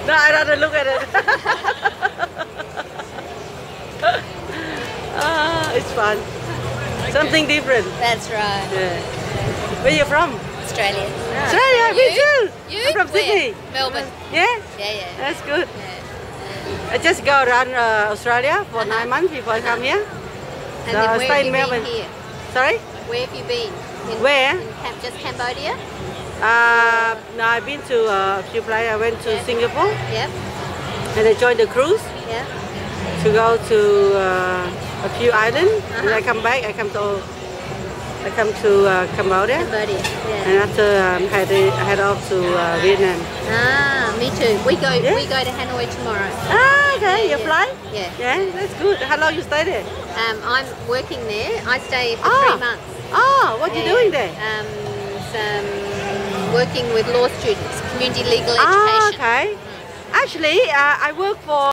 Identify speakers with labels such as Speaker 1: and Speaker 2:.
Speaker 1: No, I'd rather look at it. It's fun. Something different.
Speaker 2: That's right.
Speaker 1: Yeah. Where you from?
Speaker 2: Australia.
Speaker 1: Australia, me too.
Speaker 2: You?
Speaker 1: I'm from
Speaker 2: Where?
Speaker 1: Sydney.
Speaker 2: Melbourne.
Speaker 1: Yeah?
Speaker 2: Yeah.
Speaker 1: That's good.
Speaker 2: Yeah.
Speaker 1: I just go around Australia for 9 months before I come here.
Speaker 2: And
Speaker 1: So
Speaker 2: then
Speaker 1: I
Speaker 2: where
Speaker 1: stay
Speaker 2: have
Speaker 1: in
Speaker 2: you
Speaker 1: Melbourne.
Speaker 2: been here?
Speaker 1: Sorry?
Speaker 2: Where have you been?
Speaker 1: Where?
Speaker 2: Just Cambodia?
Speaker 1: No, I've been to a few places. I went to Singapore
Speaker 2: Yep.
Speaker 1: and I joined the cruise
Speaker 2: Yeah.
Speaker 1: to go to a few islands. And I come back. I come to Cambodia,
Speaker 2: Cambodia. Yeah.
Speaker 1: and after head off to Vietnam.
Speaker 2: Ah, me too. We go
Speaker 1: Yeah.
Speaker 2: to Hanoi tomorrow.
Speaker 1: Ah, okay.
Speaker 2: Yeah,
Speaker 1: You
Speaker 2: yeah.
Speaker 1: fly?
Speaker 2: Yeah.
Speaker 1: Yeah, that's good. How long you stay there?
Speaker 2: I'm working there. I stay for 3 months.
Speaker 1: Oh, what you doing there?
Speaker 2: Working with law students, community legal education.
Speaker 1: Ah, okay. Actually, I work for